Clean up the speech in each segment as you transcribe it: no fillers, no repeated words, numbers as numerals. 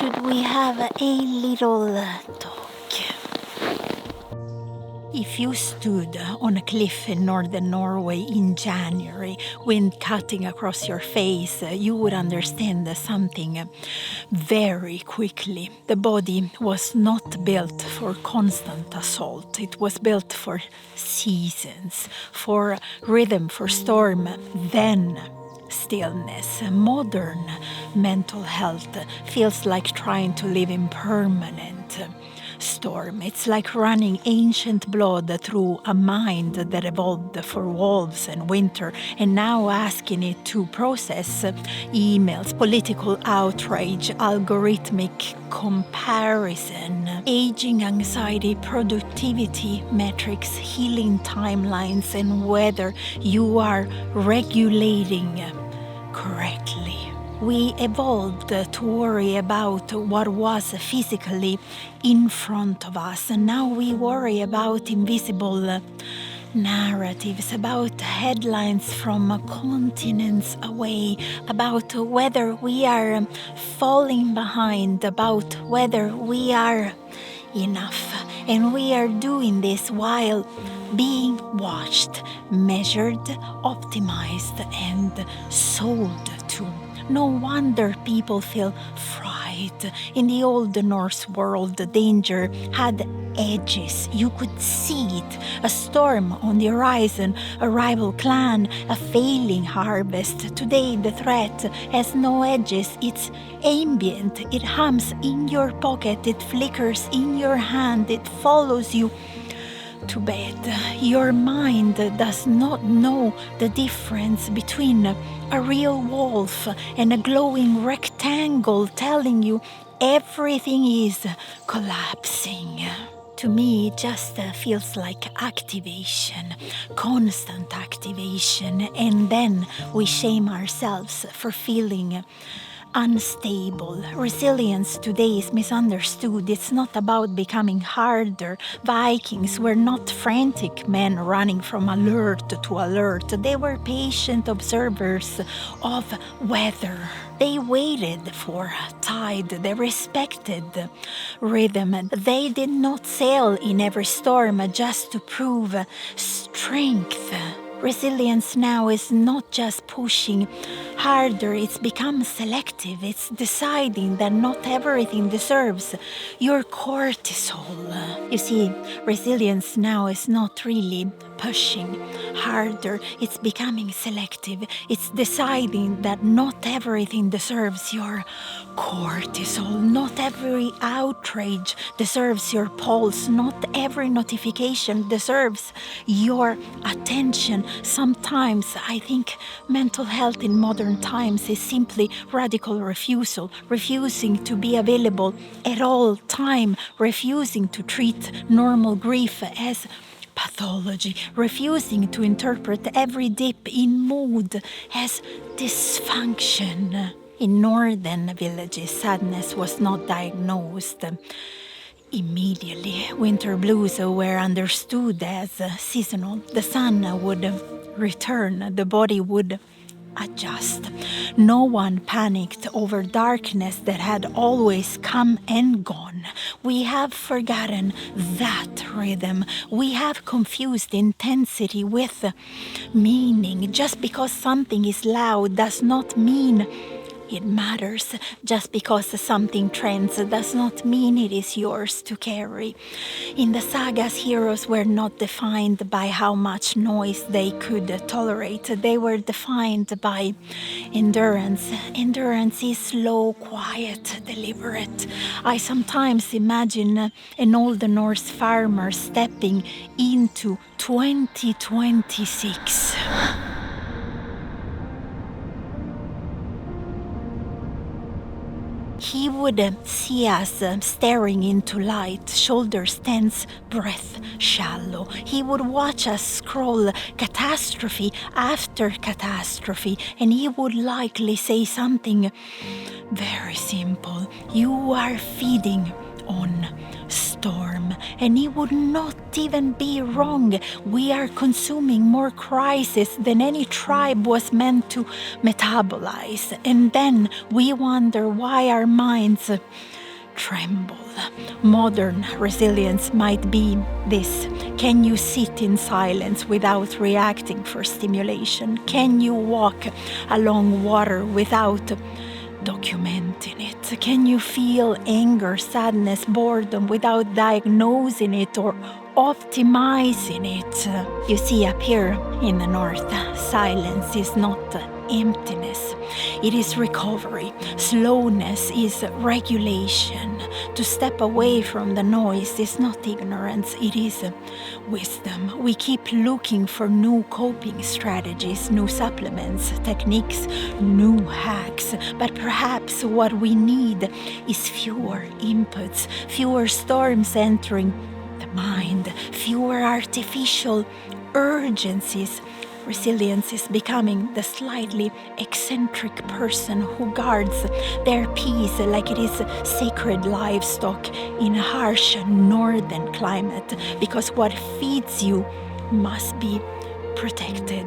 should we have a little talk? If you stood on a cliff in northern Norway in January, wind cutting across your face, you would understand something very quickly. The body was not built for constant assault. It was built for seasons, for rhythm, for storm, then stillness. Modern mental health feels like trying to live in permanent storm. It's like running ancient blood through a mind that evolved for wolves and winter, and now asking it to process emails, political outrage, algorithmic comparison, aging anxiety, productivity metrics, healing timelines, and whether you are regulating correctly. We evolved to worry about what was physically in front of us, and now we worry about invisible narratives, about headlines from continents away, about whether we are falling behind, about whether we are enough. And we are doing this while being watched, measured, optimized, and sold to. No wonder people feel fright. In the old Norse world, the danger had edges. You could see it. A storm on the horizon, a rival clan, a failing harvest. Today, the threat has no edges. It's ambient. It hums in your pocket. It flickers in your hand. It follows you to bed. Your mind does not know the difference between a real wolf and a glowing rectangle telling you everything is collapsing. To me, it just feels like activation, constant activation, and then we shame ourselves for feeling unstable. Resilience today is misunderstood. It's not about becoming harder. Vikings were not frantic men running from alert to alert. They were patient observers of weather. They waited for tide. They respected rhythm. They did not sail in every storm just to prove strength. Resilience now is not just pushing harder, it's become selective. It's deciding that not everything deserves your cortisol. You see, resilience now is not really pushing harder, it's becoming selective. It's deciding that not everything deserves your cortisol. Not every outrage deserves your pulse. Not every notification deserves your attention. Sometimes I think mental health in modern times is simply radical refusal, refusing to be available at all time, refusing to treat normal grief as pathology, refusing to interpret every dip in mood as dysfunction. In northern villages, sadness was not diagnosed immediately. Winter blues were understood as seasonal. The sun would return, the body would adjust. No one panicked over darkness that had always come and gone. We have forgotten that rhythm. We have confused intensity with meaning. Just because something is loud does not mean it matters. Just because something trends does not mean it is yours to carry. In the sagas, heroes were not defined by how much noise they could tolerate. They were defined by endurance. Endurance is slow, quiet, deliberate. I sometimes imagine an old Norse farmer stepping into 2026. He would see us staring into light, shoulders tense, breath shallow. He would watch us scroll catastrophe after catastrophe, and he would likely say something very simple. You are feeding on storm. And it would not even be wrong. We are consuming more crisis than any tribe was meant to metabolize. And then we wonder why our minds tremble. Modern resilience might be this. Can you sit in silence without reacting for stimulation? Can you walk along water without documenting it? Can you feel anger, sadness, boredom without diagnosing it or optimizing it? You see, up here in the north, silence is not emptiness. It is recovery. Slowness is regulation. To step away from the noise is not ignorance, it is wisdom. We keep looking for new coping strategies, new supplements, techniques, new hacks. But perhaps what we need is fewer inputs, fewer storms entering the mind, fewer artificial urgencies. Resilience is becoming the slightly eccentric person who guards their peace like it is sacred livestock in a harsh northern climate, because what feeds you must be protected.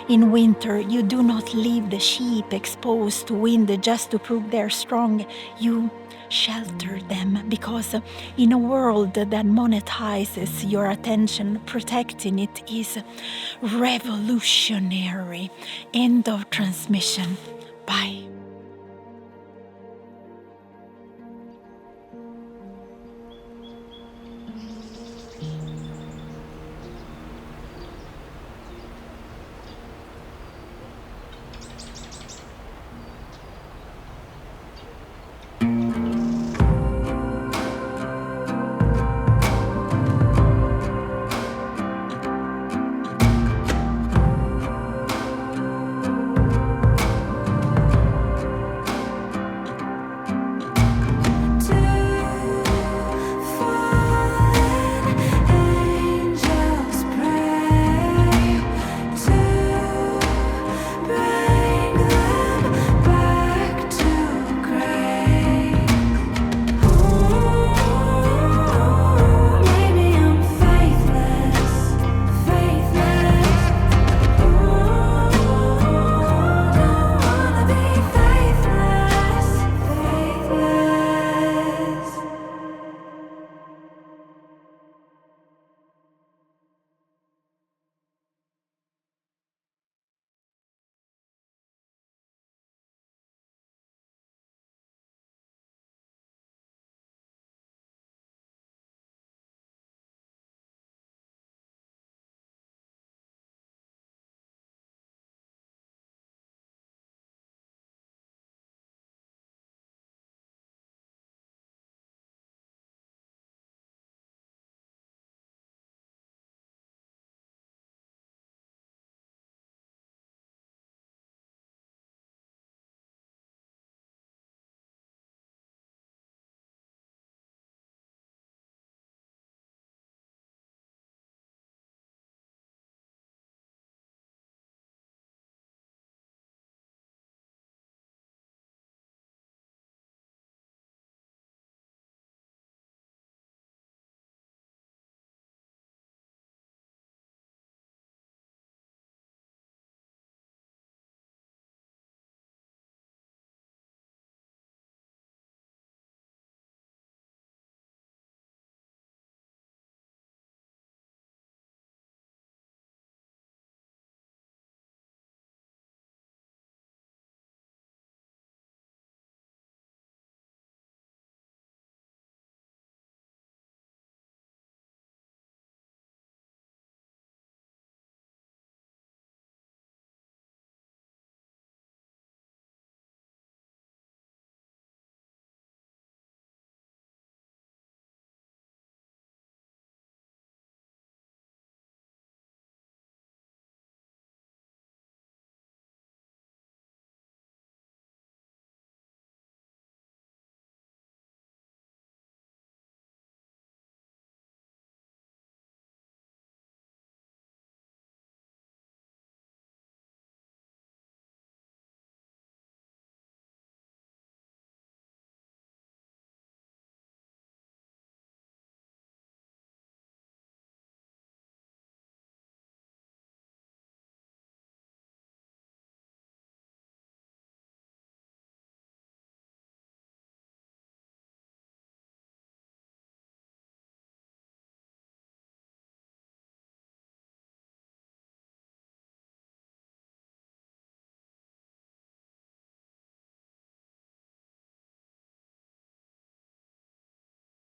In winter, you do not leave the sheep exposed to wind just to prove they're strong. You shelter them, because in a world that monetizes your attention, protecting it is revolutionary. End of transmission. Bye.